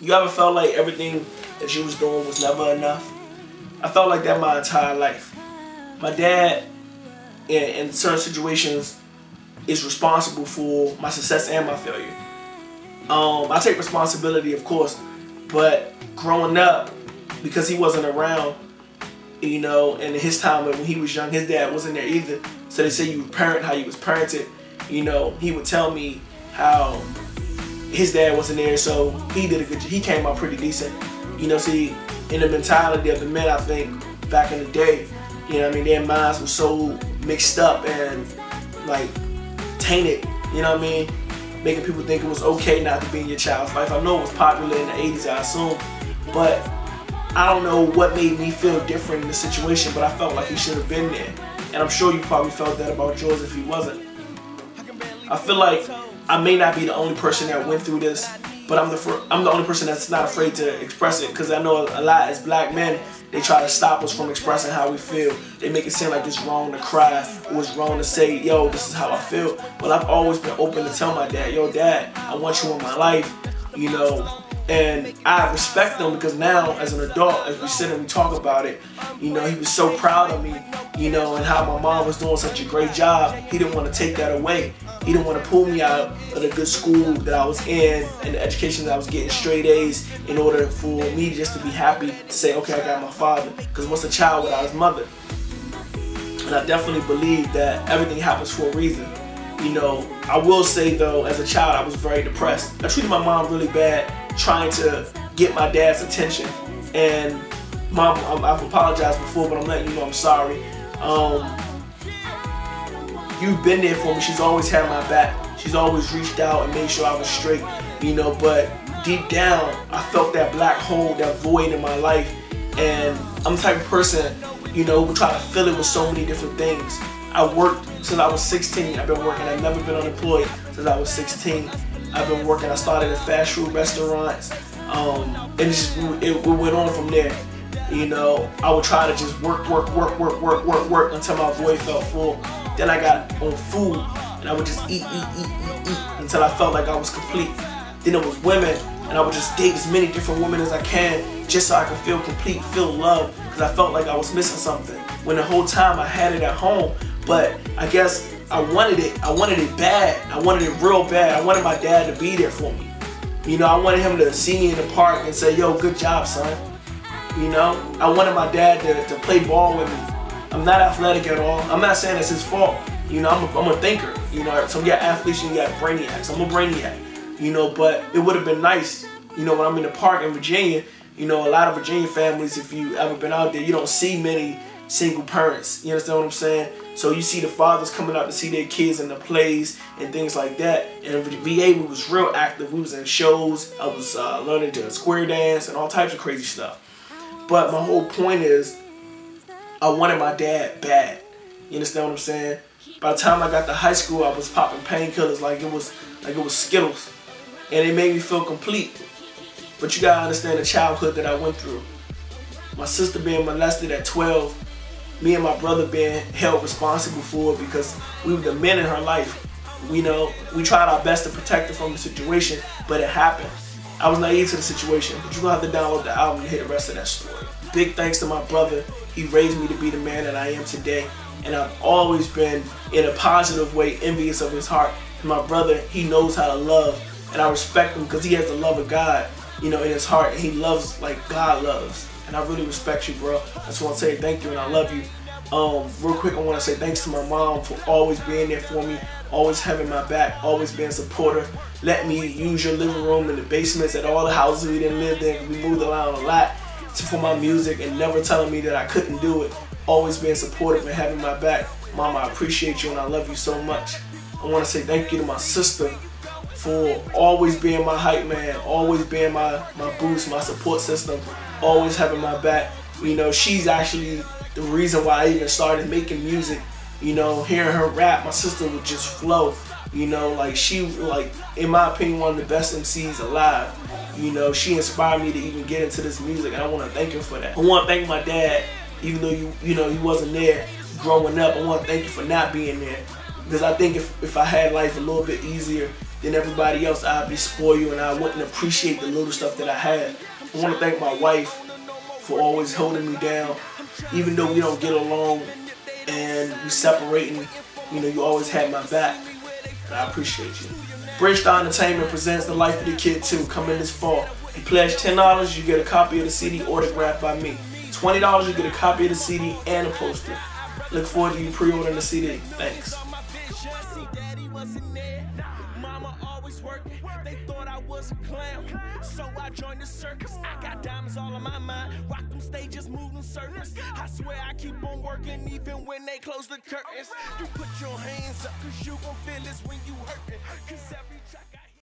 You ever felt like everything that you was doing was never enough? I felt like that my entire life. My dad, in certain situations, is responsible for my success and my failure. I take responsibility, of course, but growing up, because he wasn't around, you know, and in his time when he was young, his dad wasn't there either. So they say you parent how you was parented. You know, he would tell me how his dad wasn't there, so he did a good job. He came out pretty decent. You know, see, in the mentality of the men, I think, back in the day, you know what I mean, their minds were so mixed up and, like, tainted, you know what I mean? Making people think it was okay not to be in your child's life. I know it was popular in the 80s, I assume, but I don't know what made me feel different in the situation, but I felt like he should have been there. And I'm sure you probably felt that about yours if he wasn't. I feel like I may not be the only person that went through this, but I'm the only person that's not afraid to express it, because I know a lot as black men, they try to stop us from expressing how we feel. They make it seem like it's wrong to cry or it's wrong to say, yo, this is how I feel. But I've always been open to tell my dad, yo, Dad, I want you in my life, you know. And I respect him because now, as an adult, as we sit and we talk about it, you know, he was so proud of me, you know, and how my mom was doing such a great job. He didn't want to take that away. He didn't want to pull me out of the good school that I was in and the education that I was getting, straight A's, in order for me just to be happy to say, okay, I got my father. Because what's a child without his mother? And I definitely believe that everything happens for a reason. You know, I will say though, as a child, I was very depressed. I treated my mom really bad, trying to get my dad's attention. And Mom, I've apologized before, but I'm letting you know I'm sorry. You've been there for me. She's always had my back. She's always reached out and made sure I was straight, you know, but deep down, I felt that black hole, that void in my life. And I'm the type of person, you know, who try to fill it with so many different things. I worked since I was 16. I've been working. I've never been unemployed since I was 16. I've been working. I started at fast food restaurants, and it went on from there. You know, I would try to just work until my void felt full. Then I got on food, and I would just eat until I felt like I was complete. Then it was women, and I would just date as many different women as I can just so I could feel complete, feel love, because I felt like I was missing something. When the whole time I had it at home, but I guess I wanted it. I wanted it bad. I wanted it real bad. I wanted my dad to be there for me. You know, I wanted him to see me in the park and say, yo, good job, son. You know, I wanted my dad to play ball with me. I'm not athletic at all. I'm not saying it's his fault. You know, I'm a thinker. You know, some got athletes and you got brainiacs. I'm a brainiac. You know, but it would have been nice, you know, when I'm in the park in Virginia, you know, a lot of Virginia families, if you ever been out there, you don't see many single parents. You understand what I'm saying? So you see the fathers coming out to see their kids in the plays and things like that. And in VA, we was real active. We was in shows. I was learning to square dance and all types of crazy stuff. But my whole point is, I wanted my dad bad. You understand what I'm saying? By the time I got to high school, I was popping painkillers like it was Skittles, and it made me feel complete. But you gotta understand the childhood that I went through. My sister being molested at 12, me and my brother being held responsible for it because we were the men in her life. You know, we tried our best to protect her from the situation, but it happened. I was naive to the situation, but you're gonna have to download the album to hear the rest of that story. Big thanks to my brother. He raised me to be the man that I am today. And I've always been, in a positive way, envious of his heart. And my brother, he knows how to love. And I respect him because he has the love of God, you know, in his heart. And he loves like God loves. And I really respect you, bro. I just want to say thank you and I love you. Real quick, I want to say thanks to my mom for always being there for me, always having my back, always being supportive, letting me use your living room and the basements at all the houses we didn't live in. We moved around a lot for my music and never telling me that I couldn't do it. Always being supportive and having my back. Mama, I appreciate you and I love you so much. I want to say thank you to my sister for always being my hype man, always being my boost, my support system, always having my back. You know, she's actually the reason why I even started making music. You know, hearing her rap, my sister would just flow. You know, like she, like, in my opinion, one of the best MCs alive. You know, she inspired me to even get into this music, and I want to thank her for that. I want to thank my dad, even though you know he wasn't there growing up. I want to thank you for not being there, because I think if I had life a little bit easier than everybody else, I'd be spoiled and I wouldn't appreciate the little stuff that I had. I want to thank my wife for always holding me down. Even though we don't get along and we separating, you know, you always had my back. And I appreciate you. Bridgestone Entertainment presents The Life of the Kid 2 coming this fall. You pledge $10, you get a copy of the CD autographed by me. $20, you get a copy of the CD and a poster. Look forward to you pre-ordering the CD. Thanks. Mama always working, they thought I was a clown, so I joined the circus. I got diamonds all on my mind, rock them stages, move them circus. I swear I keep on working even when they close the curtains. You put your hands up, cause you gon' feel this when you hurtin', cause every track